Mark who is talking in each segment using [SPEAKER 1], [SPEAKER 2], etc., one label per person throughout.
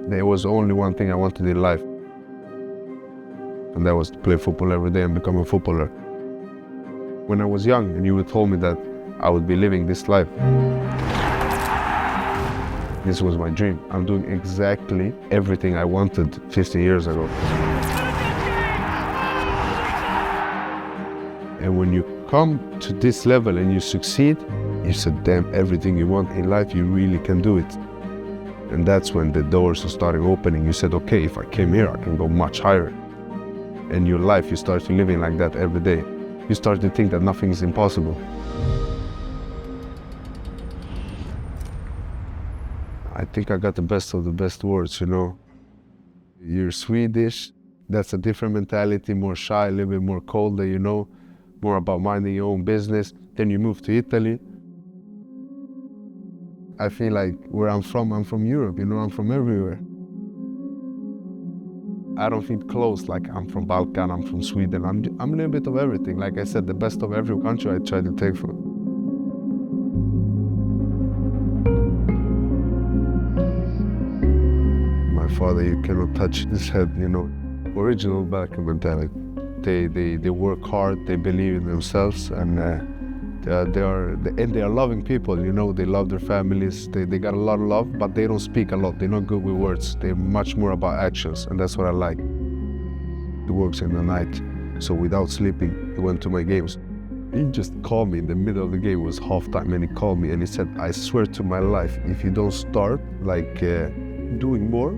[SPEAKER 1] There was only one thing I wanted in life, and that was to play football every day and become a footballer. When I was young and you would told me that I would be living this life, this was my dream. I'm doing exactly everything I wanted 15 years ago. And when you come to this level and you succeed, you said, damn, everything you want in life, you really can do it. And that's when the doors are starting opening. You said, okay, if I came here, I can go much higher. And your life, you start to living like that every day. You start to think that nothing is impossible. I think I got the best of the best words, you know. You're Swedish, that's a different mentality, more shy, a little bit more colder, you know, more about minding your own business. Then you move to Italy. I feel like where I'm from Europe, you know, I'm from everywhere. I don't feel close, like I'm from Balkan, I'm from Sweden. I'm a little bit of everything. Like I said, the best of every country I try to take from. My father, you cannot touch his head, you know. Original Balkan mentality. They work hard, they believe in themselves, and they are loving people, you know. They love their families, they got a lot of love, but they don't speak a lot. They're not good with words. They're much more about actions, and that's what I like. He works in the night, so without sleeping, he went to my games. He just called me in the middle of the game. It was halftime, and he called me and he said, I swear to my life, if you don't start like doing more,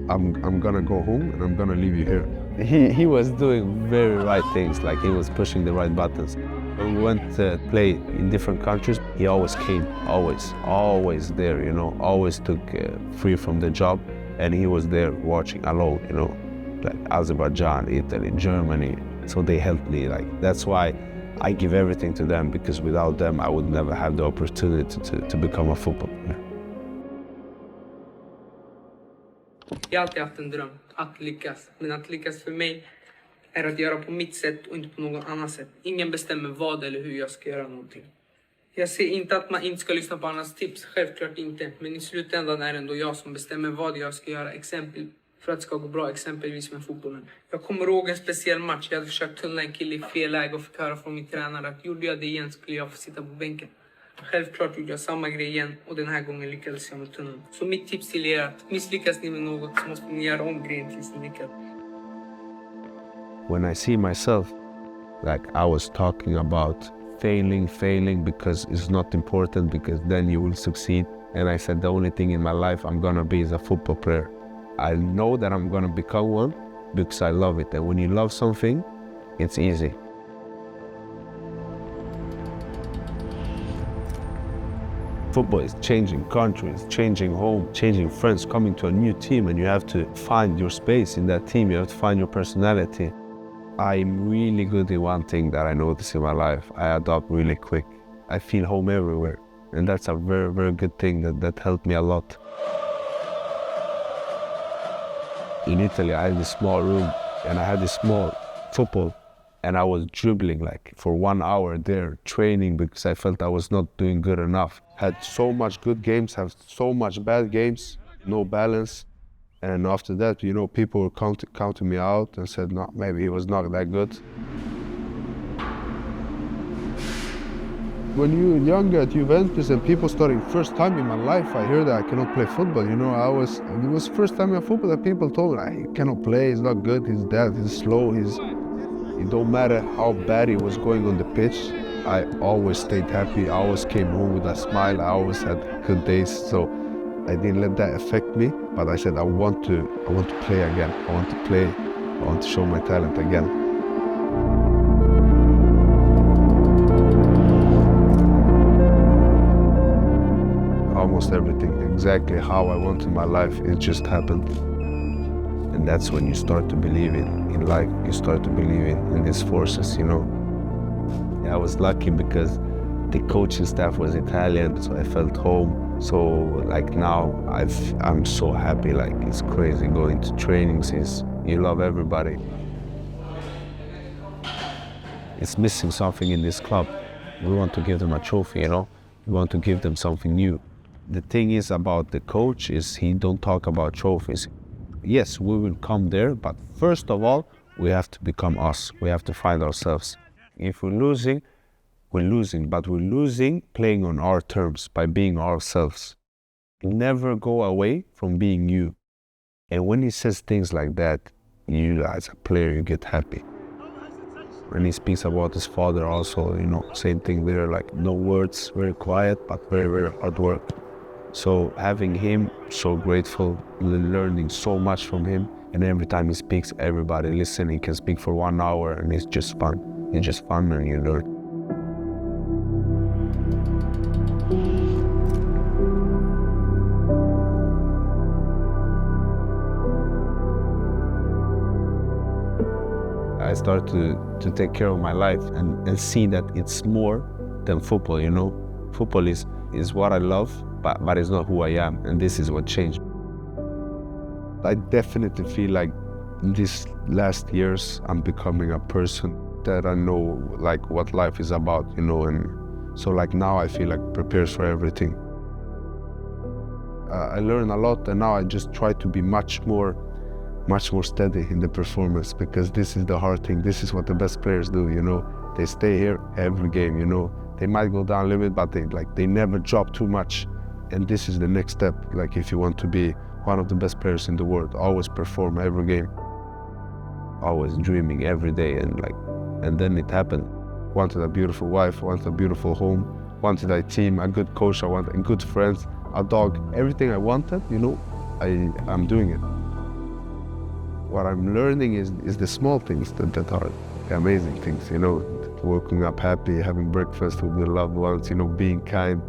[SPEAKER 1] I'm gonna go home and I'm gonna leave you here. He was doing very right things, like he was pushing the right buttons. When we went to play in different countries, he always came, always there, you know, always took free from the job, and he was there watching alone, you know, like Azerbaijan, Italy, Germany. So they helped me, like, that's why I give everything to them, because without them I would never have the opportunity to become a football player.
[SPEAKER 2] Jag har alltid haft en dröm att lyckas, men att lyckas för mig är att göra på mitt sätt och inte på något annat sätt. Ingen bestämmer vad eller hur jag ska göra någonting. Jag säger inte att man inte ska lyssna på andras tips, självklart inte. Men i slutändan är det ändå jag som bestämmer vad jag ska göra, exempel för att det ska gå bra, exempelvis med fotbollen. Jag kommer ihåg en speciell match. Jag hade försökt tunnla en kille i fel läge och fick höra från min tränare att gjorde jag det igen skulle jag få sitta på bänken. Självklart gjorde jag samma grej igen och den här gången lyckades jag med tunneln. Så mitt tips till er är att misslyckas ni med något så måste ni göra om grejen tills ni lyckas.
[SPEAKER 1] When I see myself, like I was talking about failing because it's not important, because then you will succeed. And I said the only thing in my life I'm gonna be is a football player. I know that I'm gonna become one because I love it. And when you love something, it's easy. Football is changing countries, changing home, changing friends, coming to a new team, and you have to find your space in that team. You have to find your personality. I'm really good at one thing that I notice in my life. I adopt really quick. I feel home everywhere. And that's a very, very good thing that helped me a lot. In Italy, I had this small room and I had this small football, and I was dribbling like for 1 hour there, training because I felt I was not doing good enough. Had so much good games, have so much bad games, no balance. And after that, you know, people were counting me out and said, no, maybe he was not that good. When you're younger at Juventus and people starting first time in my life, I heard that I cannot play football. You know, it was first time in football that people told me, he cannot play, he's not good, he's dead, he's slow, it don't matter how bad he was going on the pitch. I always stayed happy, I always came home with a smile, I always had good days. So I didn't let that affect me, but I said I want to play again. I want to play, I want to show my talent again. Almost everything, exactly how I wanted my life, it just happened. And that's when you start to believe in life, you start to believe in these forces, you know. Yeah, I was lucky because the coaching staff was Italian, so I felt home. So like now, I'm so happy, like it's crazy going to trainings, you love everybody. It's missing something in this club. We want to give them a trophy, you know? We want to give them something new. The thing is about the coach is he don't talk about trophies. Yes, we will come there, but first of all, we have to become us. We have to find ourselves. If we're losing, but we're losing playing on our terms, by being ourselves. Never go away from being you. And when he says things like that, you as a player, you get happy. When he speaks about his father also, same thing there, like no words, very quiet, but very, very hard work. So having him, so grateful, learning so much from him. And every time he speaks, everybody listen. He can speak for 1 hour and it's just fun. It's just fun and you learn. I started to take care of my life and see that it's more than football, Football is what I love, but it's not who I am, and this is what changed. I definitely feel like in these last years, I'm becoming a person that I know like what life is about, and so like now I feel like prepares for everything. I learn a lot, and now I just try to be much more steady in the performance, because this is the hard thing. This is what the best players do, They stay here every game, They might go down a little bit, but they never drop too much. And this is the next step. Like if you want to be one of the best players in the world, always perform every game. Always dreaming every day, and then it happened. Wanted a beautiful wife, wanted a beautiful home, wanted a team, a good coach, I wanted good friends, a dog, everything I wanted, I'm doing it. What I'm learning is the small things that are the amazing things, waking up happy, having breakfast with your loved ones, being kind,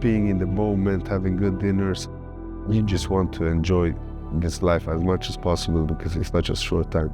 [SPEAKER 1] being in the moment, having good dinners. You just want to enjoy this life as much as possible because it's such a short time.